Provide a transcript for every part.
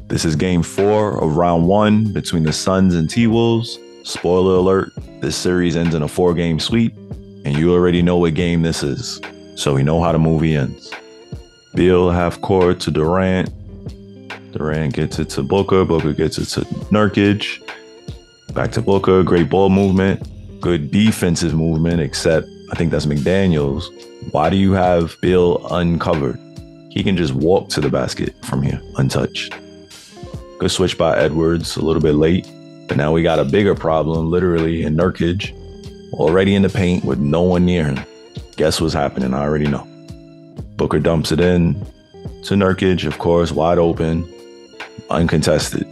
This is game 4 of round 1 between the Suns and T-Wolves. Spoiler alert, this series ends in a 4-game sweep, and you already know what game this is, so we know how the movie ends. Beal half court to Durant. Durant gets it to Booker. Booker gets it to Nurkic. Back to Booker. Great ball movement. Good defensive movement, except I think that's McDaniels. Why do you have Beal uncovered? He can just walk to the basket from here, untouched. Good switch by Edwards, a little bit late. But now we got a bigger problem, literally, in Nurkic. Already in the paint with no one near him. Guess what's happening? I already know. Booker dumps it in to Nurkic, of course, wide open, uncontested.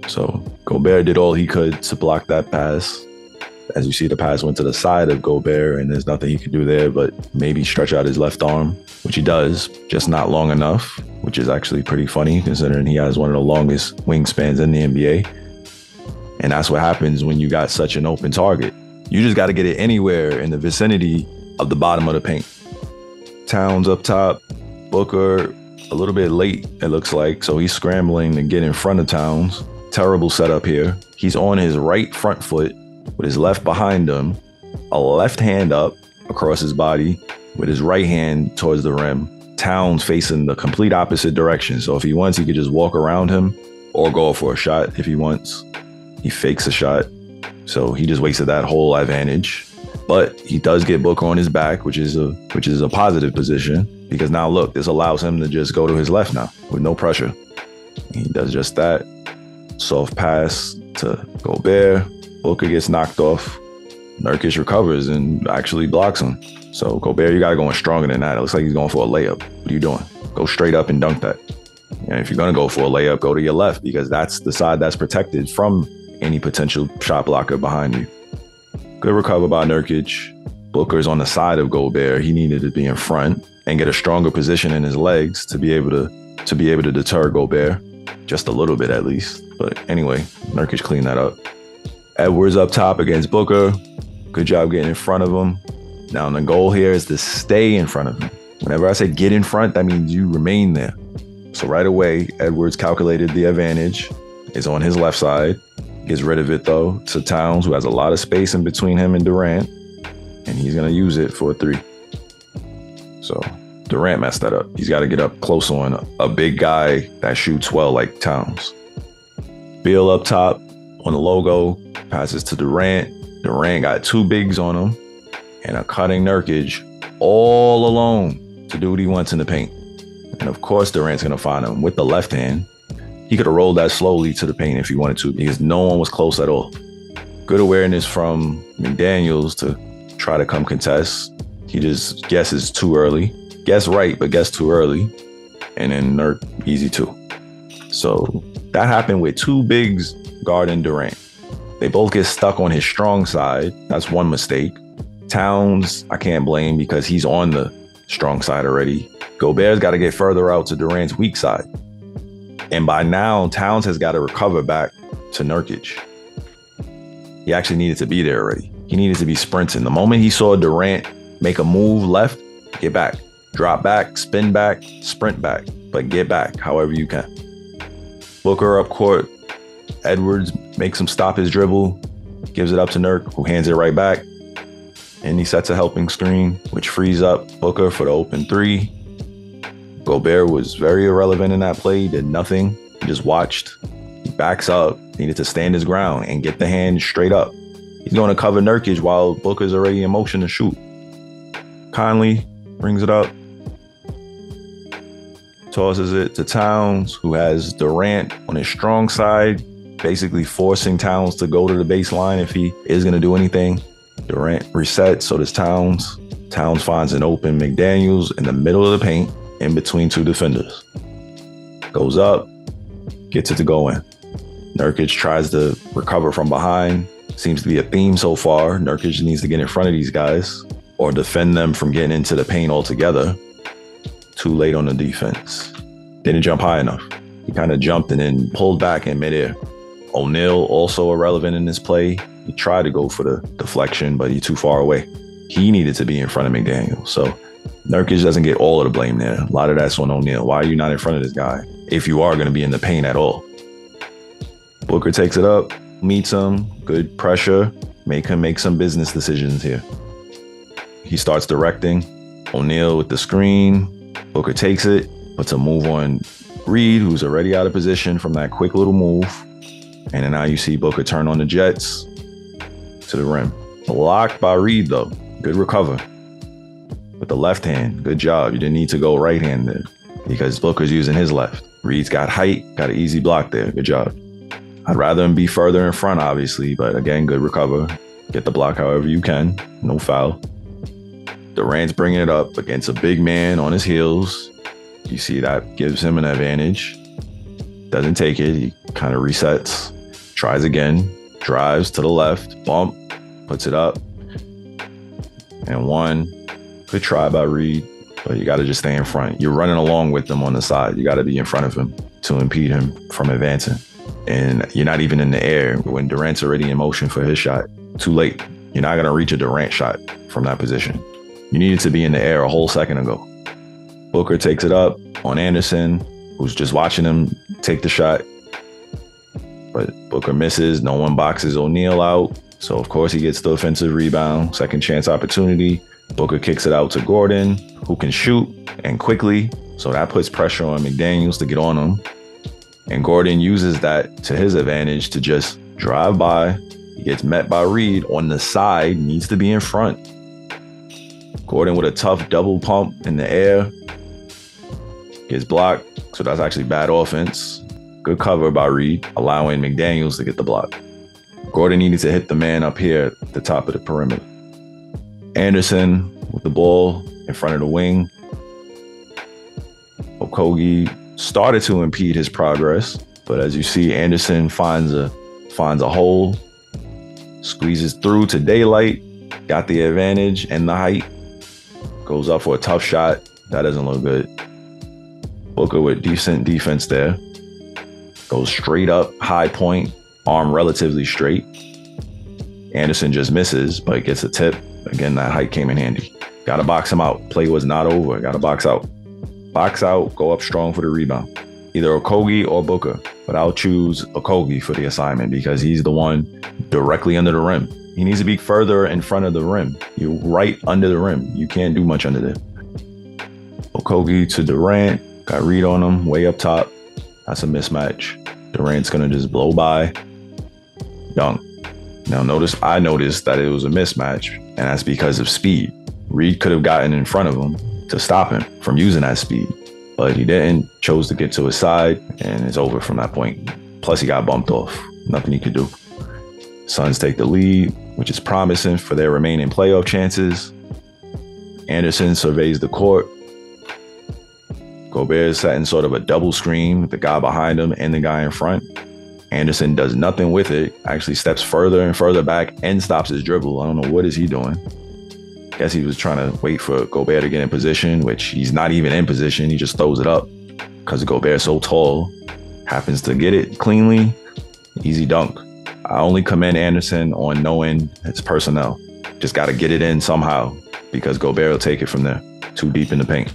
So Gobert did all he could to block that pass. As you see, the pass went to the side of Gobert, and there's nothing he could do there but maybe stretch out his left arm, which he does, just not long enough, which is actually pretty funny considering he has one of the longest wingspans in the NBA. And that's what happens when you got such an open target. You just got to get it anywhere in the vicinity of the bottom of the paint. Towns up top, Booker a little bit late, it looks like, so he's scrambling to get in front of Towns. Terrible setup here. He's on his right front foot with his left behind him, a left hand up across his body with his right hand towards the rim. Towns facing the complete opposite direction. So if he wants, he could just walk around him or go for a shot if he wants. He fakes a shot. So he just wasted that whole advantage. But he does get Booker on his back, which is a positive position, because now look, this allows him to just go to his left now with no pressure. He does just that. Soft pass to Gobert. Booker gets knocked off. Nurkic recovers and actually blocks him. So Gobert, you got to go in stronger than that. It looks like he's going for a layup. What are you doing? Go straight up and dunk that. And if you're going to go for a layup, go to your left, because that's the side that's protected from any potential shot blocker behind you. Good recover by Nurkic. Booker's on the side of Gobert. He needed to be in front and get a stronger position in his legs to be able to deter Gobert, just a little bit at least. But anyway, Nurkic cleaned that up. Edwards up top against Booker. Good job getting in front of him. Now the goal here is to stay in front of him. Whenever I say get in front, that means you remain there. So right away, Edwards calculated the advantage. Is on his left side. Gets rid of it though to Towns, who has a lot of space in between him and Durant. And he's going to use it for a 3. So Durant messed that up. He's got to get up close on a big guy that shoots well like Towns. Beal up top on the logo. Passes to Durant. Durant got 2 bigs on him and a cutting Nurkic all alone to do what he wants in the paint. And of course, Durant's going to find him with the left hand. He could have rolled that slowly to the paint if he wanted to, because no one was close at all. Good awareness from McDaniels to try to come contest. He just guesses too early. Guess right, but guess too early. And then Nurk, easy 2. So that happened with 2 bigs guarding Durant. They both get stuck on his strong side. That's one mistake. Towns, I can't blame because he's on the strong side already. Gobert's got to get further out to Durant's weak side. And by now, Towns has got to recover back to Nurkic. He actually needed to be there already. He needed to be sprinting. The moment he saw Durant make a move left, get back. Drop back, spin back, sprint back. But get back however you can. Booker up court. Edwards makes him stop his dribble, gives it up to Nurk, who hands it right back. And he sets a helping screen, which frees up Booker for the open 3. Gobert was very irrelevant in that play, did nothing. He just watched. He backs up, needed to stand his ground and get the hand straight up. He's going to cover Nurkic while Booker's already in motion to shoot. Conley brings it up. Tosses it to Towns, who has Durant on his strong side, basically forcing Towns to go to the baseline if he is going to do anything. Durant resets, so does Towns. Towns finds an open McDaniels in the middle of the paint, in between 2 defenders. Goes up, gets it to go in. Nurkic tries to recover from behind. Seems to be a theme so far. Nurkic needs to get in front of these guys or defend them from getting into the paint altogether. Too late on the defense. Didn't jump high enough. He kind of jumped and then pulled back in midair. O'Neal also irrelevant in this play. He tried to go for the deflection, but he's too far away. He needed to be in front of McDaniel. So Nurkic doesn't get all of the blame there. A lot of that's on O'Neal. Why are you not in front of this guy if you are going to be in the paint at all? Booker takes it up, meets him, good pressure, make him make some business decisions here. He starts directing. O'Neal with the screen. Booker takes it, puts a move on Reed, who's already out of position from that quick little move. And then now you see Booker turn on the Jets to the rim. Blocked by Reed, though. Good recover. With the left hand, good job. You didn't need to go right hand there because Booker's using his left. Reed's got height, got an easy block there. Good job. I'd rather him be further in front, obviously, but again, good recover. Get the block however you can. No foul. Durant's bringing it up against a big man on his heels. You see that gives him an advantage. Doesn't take it. He kind of resets. Tries again. Drives to the left. Bump. Puts it up. And one. Good try by Reed. But you got to just stay in front. You're running along with him on the side. You got to be in front of him to impede him from advancing. And you're not even in the air when Durant's already in motion for his shot. Too late. You're not going to reach a Durant shot from that position. You needed to be in the air a whole second ago. Booker takes it up on Anderson, who's just watching him take the shot. But Booker misses. No one boxes O'Neal out. So, of course, he gets the offensive rebound. Second chance opportunity. Booker kicks it out to Gordon, who can shoot and quickly. So that puts pressure on McDaniels to get on him. And Gordon uses that to his advantage to just drive by. He gets met by Reed on the side, needs to be in front. Gordon with a tough double pump in the air. Gets blocked, so that's actually bad offense. Good cover by Reed, allowing McDaniels to get the block. Gordon needed to hit the man up here at the top of the perimeter. Anderson with the ball in front of the wing. Okogie started to impede his progress, but as you see, Anderson finds a hole, squeezes through to daylight, got the advantage and the height. Goes up for a tough shot. That doesn't look good. Booker with decent defense there. Goes straight up, high point, arm relatively straight. Anderson just misses, but gets a tip. Again, that height came in handy. Got to box him out. Play was not over. Got to box out. Box out, go up strong for the rebound. Either Okogie or Booker, but I'll choose Okogie for the assignment because he's the one directly under the rim. He needs to be further in front of the rim. You're right under the rim. You can't do much under there. Okogie to Durant. Got Reed on him, way up top. That's a mismatch. Durant's going to just blow by. Dunk. Now I noticed that it was a mismatch, and that's because of speed. Reed could have gotten in front of him to stop him from using that speed, but he didn't. Chose to get to his side, and it's over from that point. Plus, he got bumped off. Nothing he could do. Suns take the lead, which is promising for their remaining playoff chances. Anderson surveys the court. Gobert is setting sort of a double screen with the guy behind him and the guy in front. Anderson does nothing with it, actually steps further and further back and stops his dribble. I don't know what is he doing. Guess he was trying to wait for Gobert to get in position, which he's not even in position. He just throws it up because Gobert's so tall. Happens to get it cleanly. Easy dunk. I only commend Anderson on knowing his personnel. Just got to get it in somehow because Gobert will take it from there. Too deep in the paint.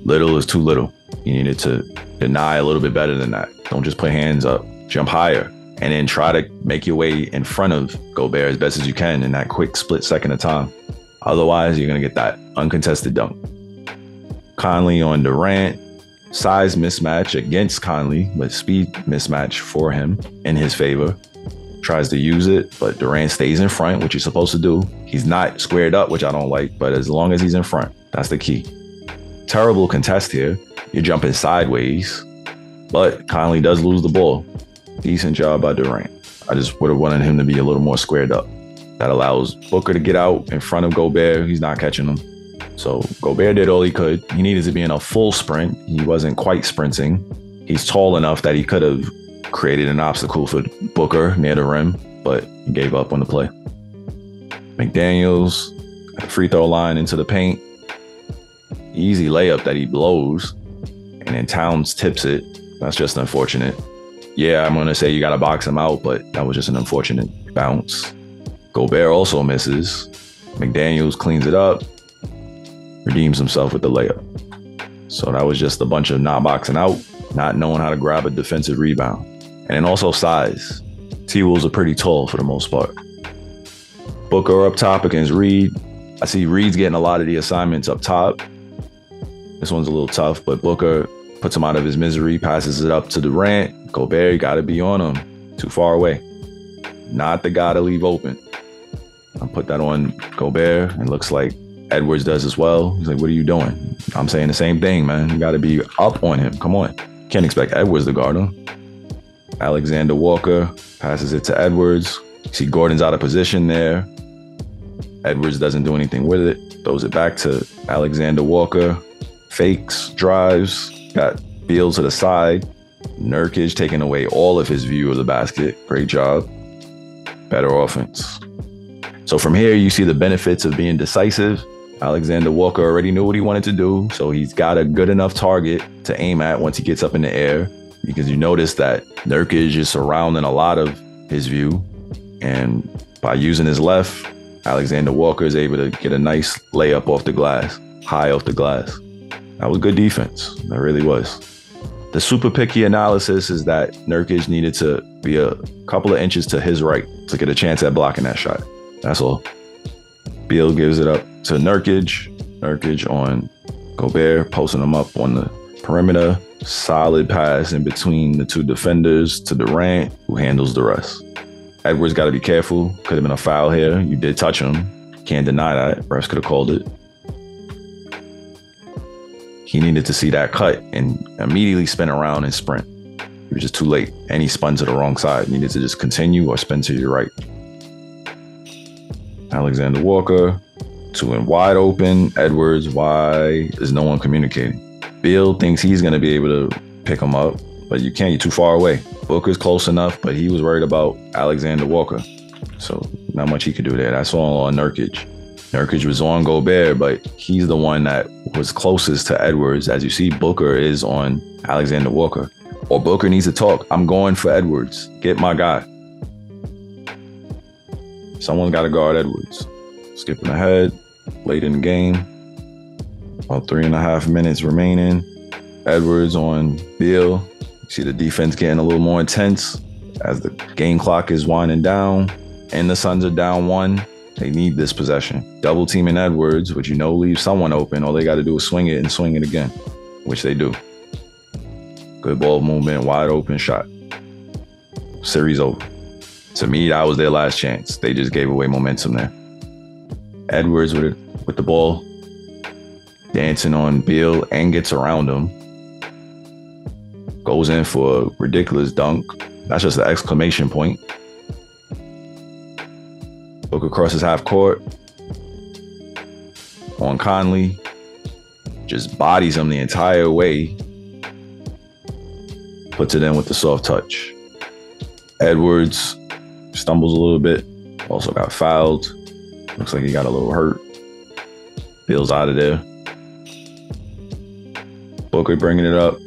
Little is too little. You needed to deny a little bit better than that. Don't just put hands up. Jump higher and then try to make your way in front of Gobert as best as you can in that quick split second of time. Otherwise, you're going to get that uncontested dunk. Conley on Durant. Size mismatch against Conley, but speed mismatch for him in his favor. Tries to use it, but Durant stays in front, which he's supposed to do. He's not squared up, which I don't like, but as long as he's in front, that's the key. Terrible contest here. You're jumping sideways, but Conley does lose the ball. Decent job by Durant. I just would have wanted him to be a little more squared up. That allows Booker to get out in front of Gobert. He's not catching him. So Gobert did all he could. He needed to be in a full sprint. He wasn't quite sprinting. He's tall enough that he could have created an obstacle for Booker near the rim, but he gave up on the play. McDaniels at the free throw line into the paint. Easy layup that he blows, and then Towns tips it. That's just unfortunate. Yeah, I'm going to say you got to box him out, but that was just an unfortunate bounce. Gobert also misses. McDaniels cleans it up. redeems himself with the layup. So that was just a bunch of not boxing out, not knowing how to grab a defensive rebound. And then also size. T-Wolves are pretty tall for the most part. Booker up top against Reed. I see Reed's getting a lot of the assignments up top. This one's a little tough, but Booker puts him out of his misery, passes it up to Durant. Gobert, you got to be on him. Too far away. Not the guy to leave open. I put that on Gobert. It looks like Edwards does as well. He's like, what are you doing? I'm saying the same thing, man. You got to be up on him. Come on. Can't expect Edwards to guard him. Alexander Walker passes it to Edwards. You see Gordon's out of position there. Edwards doesn't do anything with it. Throws it back to Alexander Walker. Fakes, drives. Got Beal to the side. Nurkic taking away all of his view of the basket. Great job. Better offense. So from here, you see the benefits of being decisive. Alexander Walker already knew what he wanted to do, so he's got a good enough target to aim at once he gets up in the air, because you notice that Nurkic is surrounding a lot of his view, and by using his left, Alexander Walker is able to get a nice layup off the glass, high off the glass. That was good defense. That really was. The super picky analysis is that Nurkic needed to be a couple of inches to his right to get a chance at blocking that shot. That's all. Beal gives it up to Nurkic. Nurkic on Gobert, posting him up on the perimeter. Solid pass in between the two defenders to Durant, who handles the rest. Edwards got to be careful. Could have been a foul here. You did touch him. Can't deny that. Refs could have called it. He needed to see that cut and immediately spin around and sprint. He was just too late. And he spun to the wrong side. He needed to just continue or spin to your right. Alexander Walker, two and wide open. Edwards, why is no one communicating? Beal thinks he's going to be able to pick him up, but you can't. You're too far away. Booker's close enough, but he was worried about Alexander Walker. So not much he could do there. That's all on Nurkic. Nurkic was on Gobert, but he's the one that was closest to Edwards. As you see, Booker is on Alexander Walker. Or Booker needs to talk. I'm going for Edwards. Get my guy. Someone's got to guard Edwards. Skipping ahead, late in the game. About 3.5 minutes remaining. Edwards on Beal. You see the defense getting a little more intense as the game clock is winding down and the Suns are down 1. They need this possession. Double teaming Edwards, which leaves someone open. All they got to do is swing it and swing it again, which they do. Good ball movement, wide open shot. Series over. To me, that was their last chance. They just gave away momentum there. Edwards with the ball, dancing on Beal and gets around him. Goes in for a ridiculous dunk. That's just an exclamation point. Booker crosses half court. On Conley. Just bodies him the entire way. Puts it in with the soft touch. Edwards stumbles a little bit. Also got fouled. Looks like he got a little hurt. Beal's out of there. Booker bringing it up.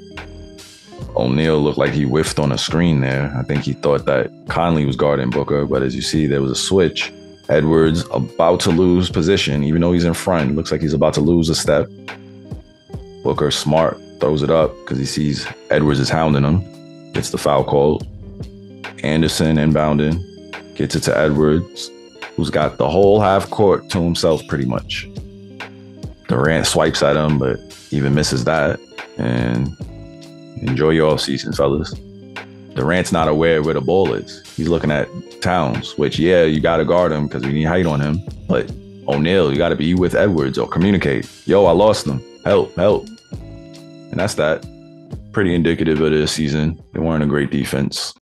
O'Neal looked like he whiffed on a screen there. I think he thought that Conley was guarding Booker, but as you see, there was a switch. Edwards about to lose position, even though he's in front. Looks like he's about to lose a step. Booker, smart, throws it up because he sees Edwards is hounding him. Gets the foul called. Anderson inbounding. Gets it to Edwards, who's got the whole half court to himself pretty much. Durant swipes at him, but even misses that. And enjoy your offseason, fellas. Durant's not aware of where the ball is. He's looking at Towns, which, yeah, you got to guard him because we need height on him. But O'Neal, you got to be with Edwards or communicate. Yo, I lost him. Help, help. And that's that. Pretty indicative of this season. They weren't a great defense.